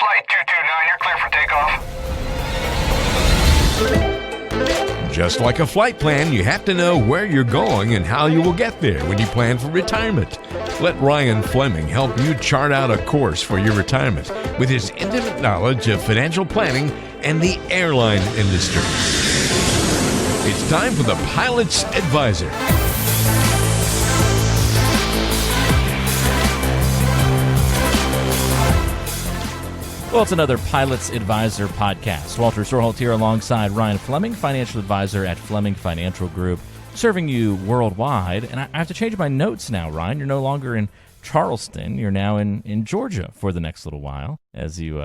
Flight 229, you're clear for takeoff. Just like a flight plan, you have to know where you're going and how you will get there when you plan for retirement. Let Ryan Fleming help you chart out a course for your retirement with his intimate knowledge of financial planning and the airline industry. It's time for the Pilot's Advisor. Well, it's another Pilot's Advisor podcast. Walter Storholt here alongside Ryan Fleming, financial advisor at Fleming Financial Group, serving you worldwide. And I have to change my notes now, Ryan. You're no longer in Charleston. You're now in Georgia for the next little while, as you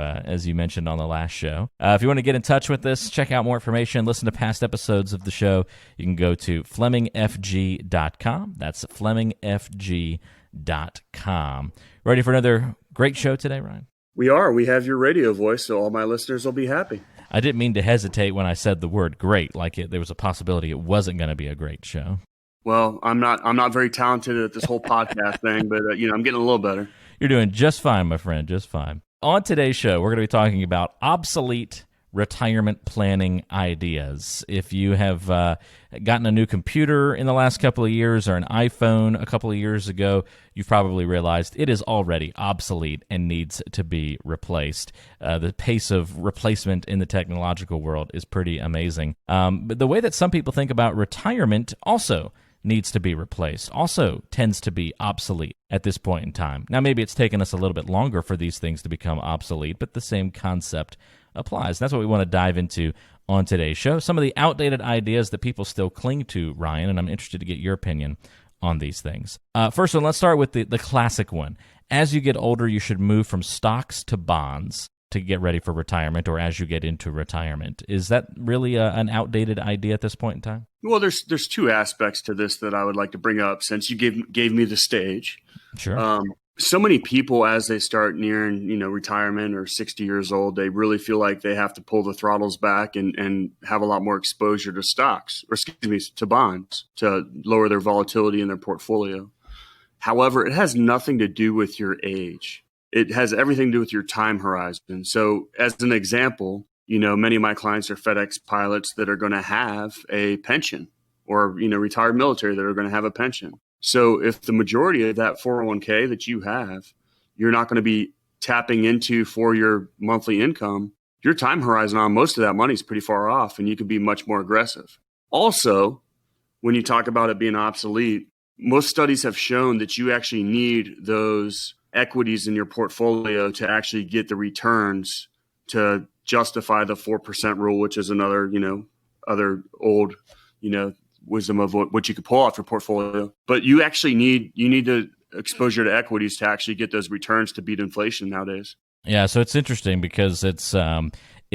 mentioned on the last show. If you want to get in touch with us, check out more information, listen to past episodes of the show, you can go to FlemingFG.com. That's FlemingFG.com. Ready for another great show today, Ryan? We are. We have your radio voice, so all my listeners will be happy. I didn't mean to hesitate when I said the word great, like there was a possibility it wasn't going to be a great show. Well, I'm not very talented at this whole podcast thing, but I'm getting a little better. You're doing just fine, my friend, just fine. On today's show, we're going to be talking about obsolete retirement planning ideas. If you have gotten a new computer in the last couple of years or an iPhone a couple of years ago, you've probably realized it is already obsolete and needs to be replaced. The pace of replacement in the technological world is pretty amazing. But the way that some people think about retirement also needs to be replaced, also tends to be obsolete at this point in time. Now, maybe it's taken us a little bit longer for these things to become obsolete, but the same concept applies. That's what we want to dive into on today's show. Some of the outdated ideas that people still cling to, Ryan, and I'm interested to get your opinion on these things. First one, let's start with the classic one. As you get older, you should move from stocks to bonds to get ready for retirement, or as you get into retirement. Is that really an outdated idea at this point in time? Well, there's two aspects to this that I would like to bring up since you gave me the stage. Sure. So many people, as they start nearing, retirement or 60 years old, they really feel like they have to pull the throttles back and have a lot more exposure to stocks, or to bonds, to lower their volatility in their portfolio. However, it has nothing to do with your age. It has everything to do with your time horizon. So as an example, many of my clients are FedEx pilots that are going to have a pension, or, retired military that are going to have a pension. So if the majority of that 401k that you have, you're not going to be tapping into for your monthly income, your time horizon on most of that money is pretty far off, and you could be much more aggressive. Also, when you talk about it being obsolete, most studies have shown that you actually need those equities in your portfolio to actually get the returns to justify the 4% rule, which is another, other old, wisdom of what you could pull off your portfolio. But you actually need the exposure to equities to actually get those returns to beat inflation nowadays. Yeah, so it's interesting because it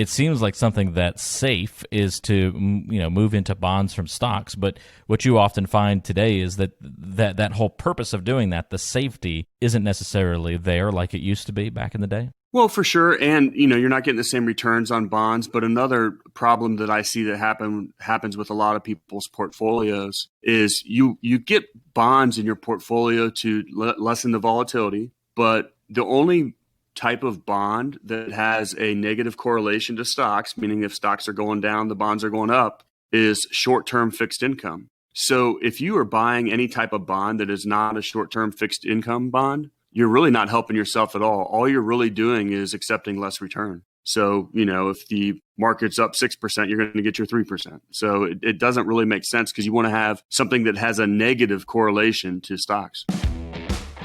seems like something that's safe is to move into bonds from stocks, but what you often find today is that whole purpose of doing that, the safety, isn't necessarily there like it used to be back in the day. Well, for sure. And, you're not getting the same returns on bonds. But another problem that I see that happens with a lot of people's portfolios is you get bonds in your portfolio to lessen the volatility. But the only type of bond that has a negative correlation to stocks, meaning if stocks are going down, the bonds are going up, is short-term fixed income. So if you are buying any type of bond that is not a short-term fixed income bond, you're really not helping yourself at all. All you're really doing is accepting less return. So, if the market's up 6%, you're going to get your 3%. So it doesn't really make sense because you want to have something that has a negative correlation to stocks.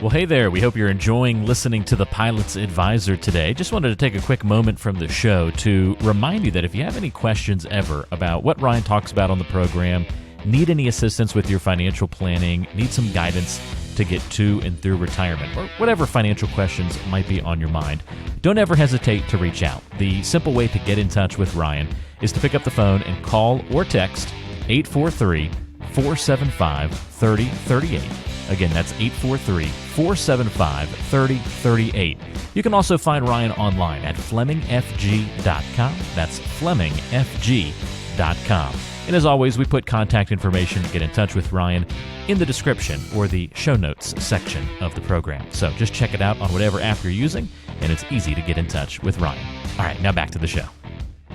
Well, hey there. We hope you're enjoying listening to the Pilot's Advisor today. Just wanted to take a quick moment from the show to remind you that if you have any questions ever about what Ryan talks about on the program, need any assistance with your financial planning, need some guidance to get to and through retirement, or whatever financial questions might be on your mind, don't ever hesitate to reach out. The simple way to get in touch with Ryan is to pick up the phone and call or text 843-475-3038. Again, that's 843-475-3038. You can also find Ryan online at FlemingFG.com. That's FlemingFG.com. And as always, we put contact information to get in touch with Ryan in the description or the show notes section of the program. So just check it out on whatever app you're using, and it's easy to get in touch with Ryan. All right, now back to the show.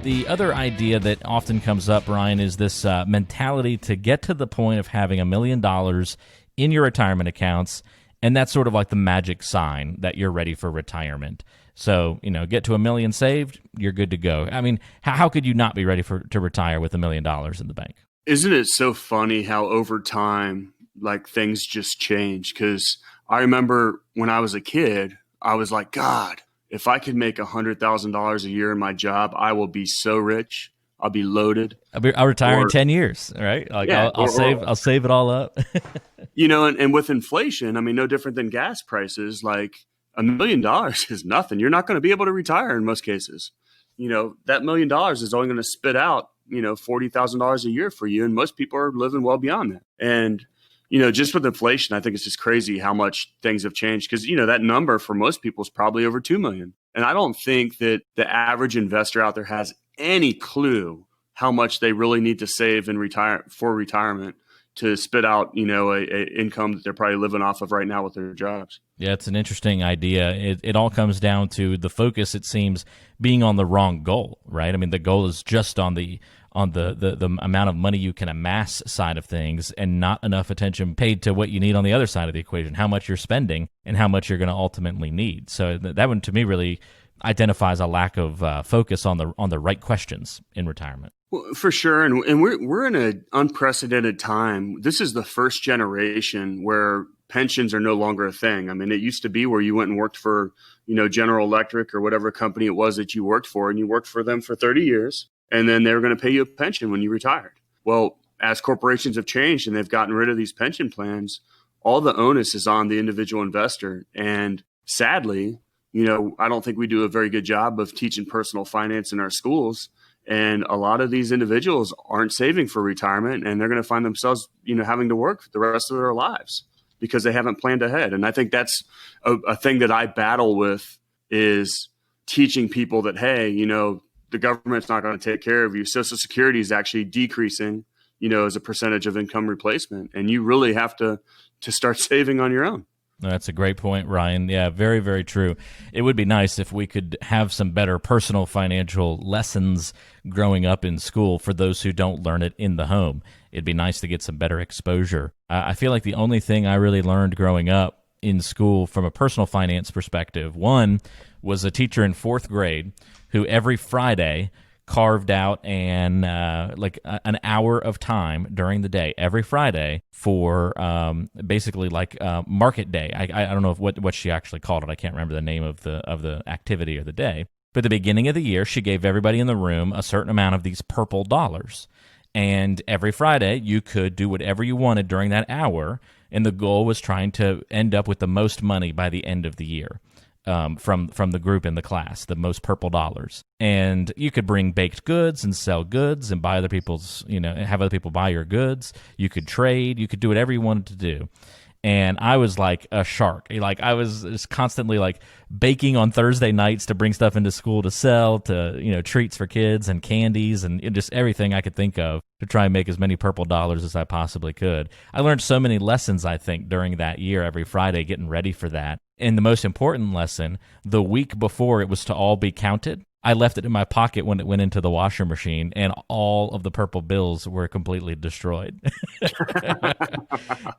The other idea that often comes up, Ryan, is this mentality to get to the point of having $1 million in your retirement accounts, and that's sort of like the magic sign that you're ready for retirement. So, get to $1 million saved, you're good to go. I mean, how could you not be ready to retire with $1 million in the bank? Isn't it so funny how over time, like, things just change? Because I remember when I was a kid, I was like, God, if I could make $100,000 a year in my job, I will be so rich. I'll be loaded. I'll retire in 10 years, right? Like, yeah, I'll save it all up. And with inflation, I mean, no different than gas prices. Like, $1 million is nothing. You're not going to be able to retire in most cases. That $1 million is only going to spit out, $40,000 a year for you. And most people are living well beyond that. And, just with inflation, I think it's just crazy how much things have changed because, that number for most people is probably over 2 million. And I don't think that the average investor out there has any clue how much they really need to save and retire for retirement to spit out, a income that they're probably living off of right now with their jobs. Yeah, it's an interesting idea. It all comes down to the focus, it seems, being on the wrong goal, right? I mean, the goal is just on the amount of money you can amass side of things and not enough attention paid to what you need on the other side of the equation, how much you're spending and how much you're going to ultimately need. So that one, to me, really identifies a lack of focus on the right questions in retirement. Well, for sure. And we're in an unprecedented time. This is the first generation where pensions are no longer a thing. I mean, it used to be where you went and worked for, General Electric or whatever company it was that you worked for, and you worked for them for 30 years, and then they were going to pay you a pension when you retired. Well, as corporations have changed and they've gotten rid of these pension plans, all the onus is on the individual investor. And sadly, I don't think we do a very good job of teaching personal finance in our schools. And a lot of these individuals aren't saving for retirement, and they're going to find themselves, having to work the rest of their lives because they haven't planned ahead. And I think that's a thing that I battle with, is teaching people that, hey, the government's not going to take care of you. Social Security is actually decreasing, as a percentage of income replacement. And you really have to start saving on your own. That's a great point, Ryan. Yeah, very, very true. It would be nice if we could have some better personal financial lessons growing up in school for those who don't learn it in the home. It'd be nice to get some better exposure. I feel like the only thing I really learned growing up in school from a personal finance perspective, one was a teacher in 4th grade who every Friday carved out an hour of time during the day every Friday for basically market day. I don't know what she actually called it. I can't remember the name of the activity or the day. But at the beginning of the year, she gave everybody in the room a certain amount of these purple dollars. And every Friday, you could do whatever you wanted during that hour. And the goal was trying to end up with the most money by the end of the year. From the group in the class, the most purple dollars. And you could bring baked goods and sell goods and buy other people's, have other people buy your goods. You could trade. You could do whatever you wanted to do. And I was like a shark. Like, I was just constantly like baking on Thursday nights to bring stuff into school to sell, to, treats for kids and candies and just everything I could think of to try and make as many purple dollars as I possibly could. I learned so many lessons, I think, during that year, every Friday, getting ready for that. And the most important lesson, the week before it was to all be counted, I left it in my pocket when it went into the washer machine, and all of the purple bills were completely destroyed.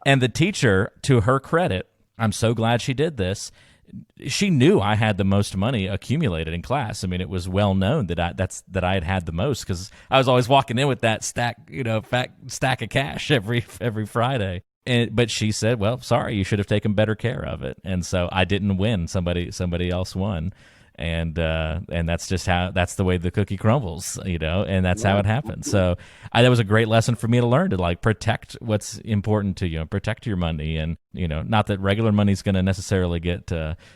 And the teacher, to her credit, I'm so glad she did this, she knew I had the most money accumulated in class. I mean, it was well known that I had the most, because I was always walking in with that fat stack of cash every Friday. But she said, "Well, sorry, you should have taken better care of it." And so I didn't win. Somebody else won. And that's just that's the way the cookie crumbles, and that's how it happens. So that was a great lesson for me to learn, to protect what's important to you, protect your money. And, not that regular money's going to necessarily get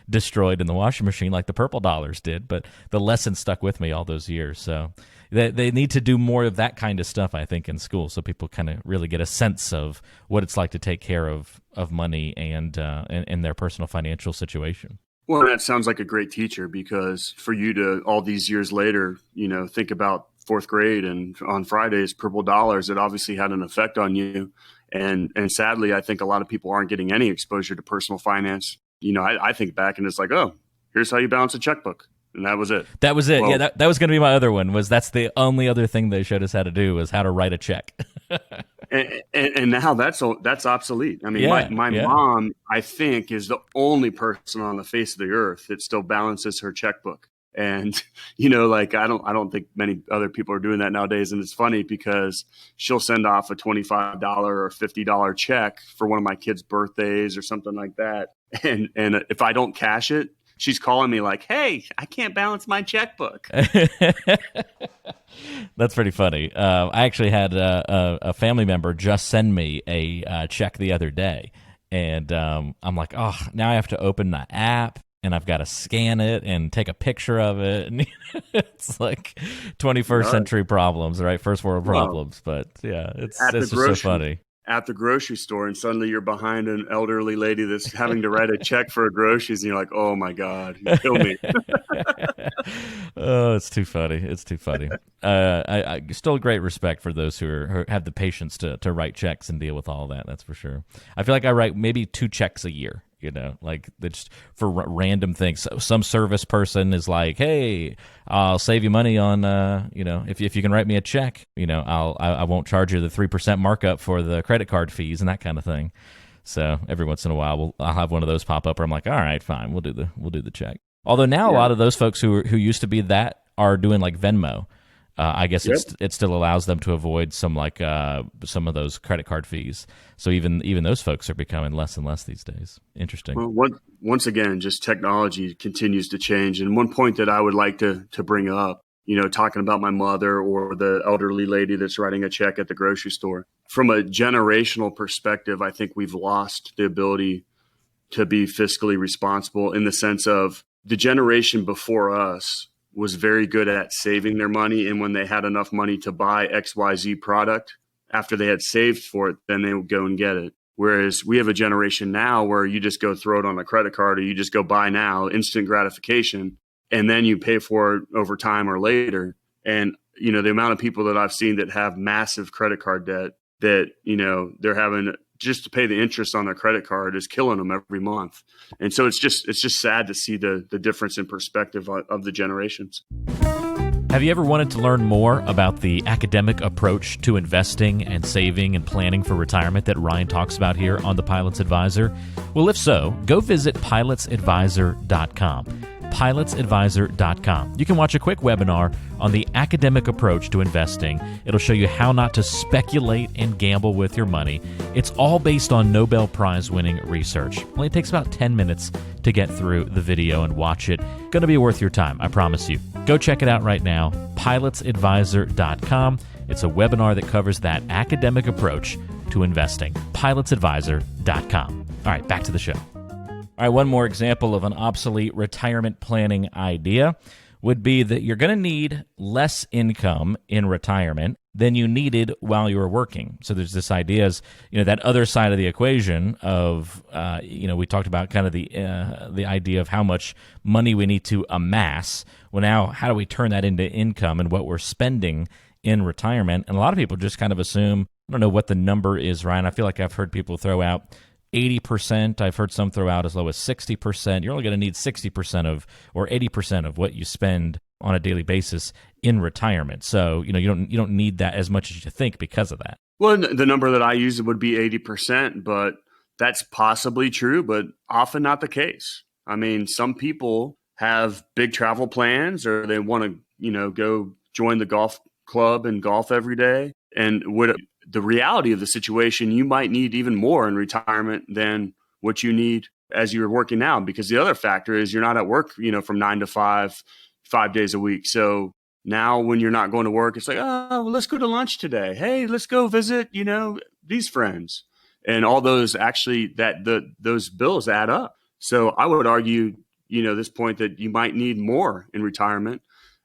destroyed in the washing machine like the purple dollars did, but the lesson stuck with me all those years. So they need to do more of that kind of stuff, I think, in school, so people kind of really get a sense of what it's like to take care of money and their personal financial situation. Well, that sounds like a great teacher, because for you to, all these years later, think about fourth grade, and on Fridays, purple dollars, it obviously had an effect on you. And sadly, I think a lot of people aren't getting any exposure to personal finance. I think back and it's like, oh, here's how you balance a checkbook. And that was it. That was it. Well, Yeah, that was going to be my other one. That's the only other thing they showed us how to do, was how to write a check. and now that's obsolete. I mean, Yeah, my yeah. mom, I think, is the only person on the face of the earth that still balances her checkbook. And I don't think many other people are doing that nowadays. And it's funny because she'll send off a $25 or $50 check for one of my kids' birthdays or something like that. And if I don't cash it, she's calling me like, "Hey, I can't balance my checkbook." That's pretty funny. I actually had a family member just send me a check the other day, and I'm like, oh, now I have to open the app, and I've got to scan it and take a picture of it. And it's like 21st century problems, right? First world problems. But yeah, it's just so funny. At the grocery store, and suddenly you're behind an elderly lady that's having to write a check for her groceries, and you're like, oh my God, you kill me. Oh, it's too funny. It's too funny. I still great respect for those who have the patience to write checks and deal with all that. That's for sure. I feel like I write maybe 2 checks a year. Like just for random things. Some service person is like, "Hey, I'll save you money on, if you can write me a check, I won't charge you the 3% markup for the credit card fees and that kind of thing." So every once in a while, I'll have one of those pop up, where I'm like, "All right, fine, we'll do the check." Although now a lot of those folks who used to be that are doing like Venmo. I guess it still allows them to avoid some of those credit card fees. So even those folks are becoming less and less these days. Interesting. Well, once again, just technology continues to change. And one point that I would like to bring up, talking about my mother or the elderly lady that's writing a check at the grocery store, from a generational perspective, I think we've lost the ability to be fiscally responsible, in the sense of the generation before us was very good at saving their money. And when they had enough money to buy XYZ product, after they had saved for it, then they would go and get it. Whereas we have a generation now where you just go throw it on a credit card, or you just go buy now, instant gratification, and then you pay for it over time or later. And, the amount of people that I've seen that have massive credit card debt that, they're having just to pay the interest on their credit card is killing them every month. And so it's just sad to see the difference in perspective of the generations. Have you ever wanted to learn more about the academic approach to investing and saving and planning for retirement that Ryan talks about here on The Pilot's Advisor? Well, if so, go visit pilotsadvisor.com. pilotsadvisor.com. You can watch a quick webinar on the academic approach to investing. It'll show you how not to speculate and gamble with your money. It's all based on Nobel Prize winning research. Only takes about 10 minutes to get through the video and watch it. Going to be worth your time, I promise you. Go check it out right now, pilotsadvisor.com. It's a webinar that covers that academic approach to investing. pilotsadvisor.com. All right, back to the show. All right, one more example of an obsolete retirement planning idea would be that you're going to need less income in retirement than you needed while you were working. So there's this idea is, that other side of the equation of, we talked about kind of the idea of how much money we need to amass. Well, now how do we turn that into income and what we're spending in retirement? And a lot of people just kind of assume, I don't know what the number is, Ryan. I feel like I've heard people throw out 80%. I've heard some throw out as low as 60%. You're only going to need 60% of, or 80% of what you spend on a daily basis in retirement. So, you don't need that as much as you think because of that. Well, the number that I use would be 80%, but that's possibly true, but often not the case. I mean, some people have big travel plans, or they want to, go join the golf club and golf every day. And the reality of the situation, you might need even more in retirement than what you need as you're working now, because the other factor is you're not at work, from 9 to 5 days a week. So now when you're not going to work, it's like, oh, well, let's go to lunch today. Hey, let's go visit, these friends, and all those those bills add up. So I would argue, this point that you might need more in retirement.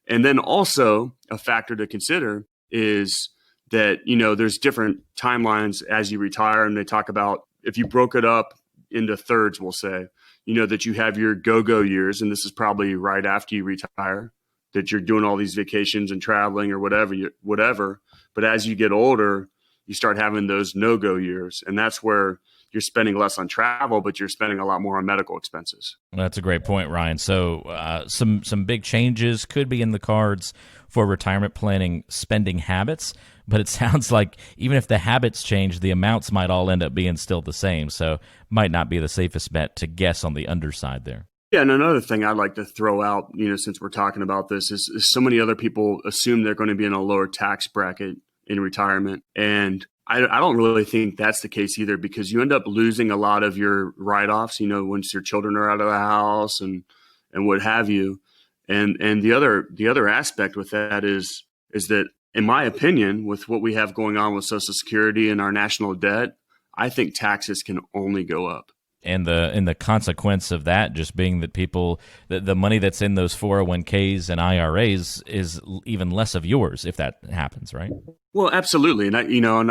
And then also a factor to consider is that, there's different timelines as you retire. And they talk about, if you broke it up into thirds, we'll say, that you have your go-go years. And this is probably right after you retire. that you're doing all these vacations and traveling or whatever. But as you get older, you start having those no-go years. And that's where you're spending less on travel, but you're spending a lot more on medical expenses. That's a great point, Ryan. So some big changes could be in the cards for retirement planning spending habits, but it sounds like even if the habits change, the amounts might all end up being still the same. So might not be the safest bet to guess on the underside there. Yeah, and another thing I'd like to throw out, since we're talking about this, is so many other people assume they're going to be in a lower tax bracket in retirement. And I don't really think that's the case either, because you end up losing a lot of your write-offs, once your children are out of the house and what have you. And the other aspect with that is that, in my opinion, with what we have going on with Social Security and our national debt, I think taxes can only go up. And the consequence of that just being that the money that's in those 401ks and IRAs is even less of yours if that happens, right? Well, absolutely. And I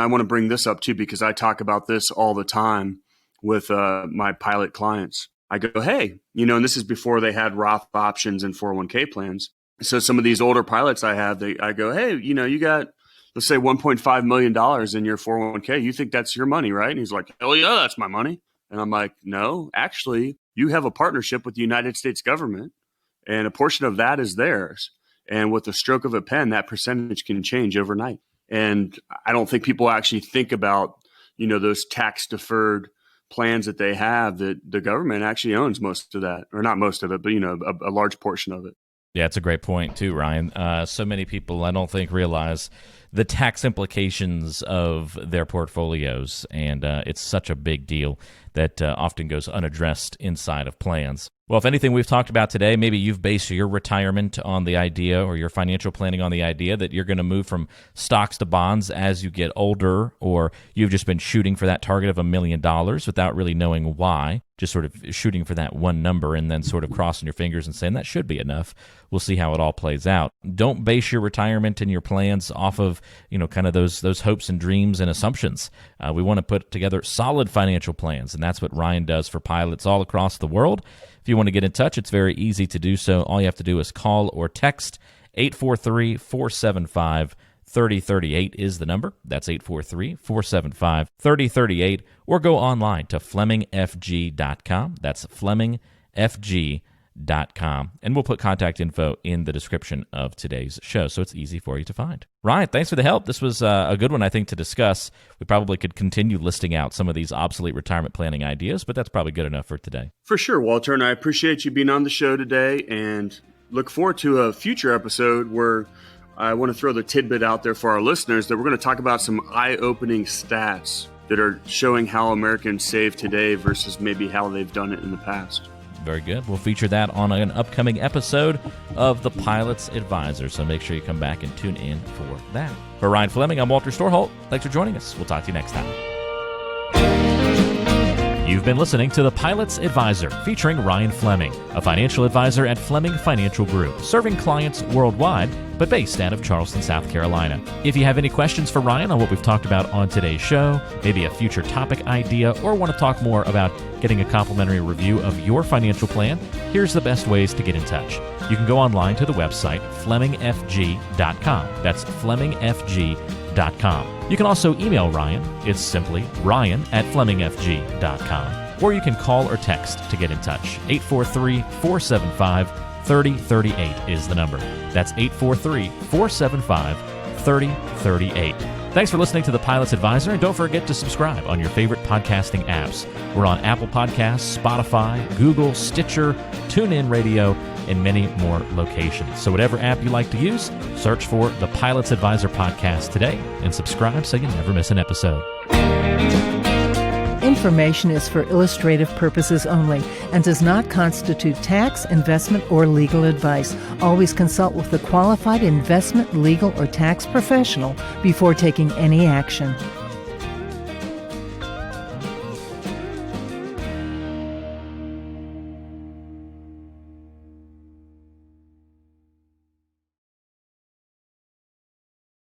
want to bring this up too, because I talk about this all the time with my pilot clients. I go, hey, and this is before they had Roth options and 401k plans. So some of these older pilots I go, hey, you got, let's say $1.5 million in your 401k. You think that's your money, right? And he's like, hell yeah, that's my money. And I'm like, no, actually, you have a partnership with the United States government, and a portion of that is theirs. And with the stroke of a pen, that percentage can change overnight. And I don't think people actually think about, those tax deferred plans that they have, that the government actually owns most of that, or not most of it, but, a large portion of it. Yeah, it's a great point too, Ryan. So many people, I don't think, realize the tax implications of their portfolios, and it's such a big deal that often goes unaddressed inside of plans. Well, if anything we've talked about today, maybe you've based your retirement on the idea, or your financial planning on the idea that you're going to move from stocks to bonds as you get older, or you've just been shooting for that target of $1 million without really knowing why, just sort of shooting for that one number and then sort of crossing your fingers and saying that should be enough. We'll see how it all plays out. Don't base your retirement and your plans off of, kind of those hopes and dreams and assumptions. We want to put together solid financial plans, and that's what Ryan does for pilots all across the world. If you want to get in touch, it's very easy to do so. All you have to do is call or text 843-475-3038 is the number. That's 843-475-3038. Or go online to FlemingFG.com. That's FlemingFG.com. And we'll put contact info in the description of today's show, so it's easy for you to find. Ryan, thanks for the help. This was a good one, I think, to discuss. We probably could continue listing out some of these obsolete retirement planning ideas, but that's probably good enough for today. For sure, Walter, and I appreciate you being on the show today, and look forward to a future episode where I want to throw the tidbit out there for our listeners that we're going to talk about some eye-opening stats that are showing how Americans save today versus maybe how they've done it in the past. Very good. We'll feature that on an upcoming episode of The Pilot's Advisor, so make sure you come back and tune in for that. For Ryan Fleming, I'm Walter Storholt. Thanks for joining us. We'll talk to you next time. You've been listening to The Pilot's Advisor, featuring Ryan Fleming, a financial advisor at Fleming Financial Group, serving clients worldwide, but based out of Charleston, South Carolina. If you have any questions for Ryan on what we've talked about on today's show, maybe a future topic idea, or want to talk more about getting a complimentary review of your financial plan, here's the best ways to get in touch. You can go online to the website FlemingFG.com. That's FlemingFG.com. You can also email Ryan. It's simply ryan@FlemingFG.com. Or you can call or text to get in touch. 843-475-3038 is the number. That's 843-475-3038. Thanks for listening to The Pilot's Advisor, and don't forget to subscribe on your favorite podcasting apps. We're on Apple Podcasts, Spotify, Google, Stitcher, TuneIn Radio, and many more locations. So whatever app you like to use, search for The Pilot's Advisor podcast today and subscribe so you never miss an episode. Information is for illustrative purposes only and does not constitute tax, investment, or legal advice. Always consult with a qualified investment, legal, or tax professional before taking any action.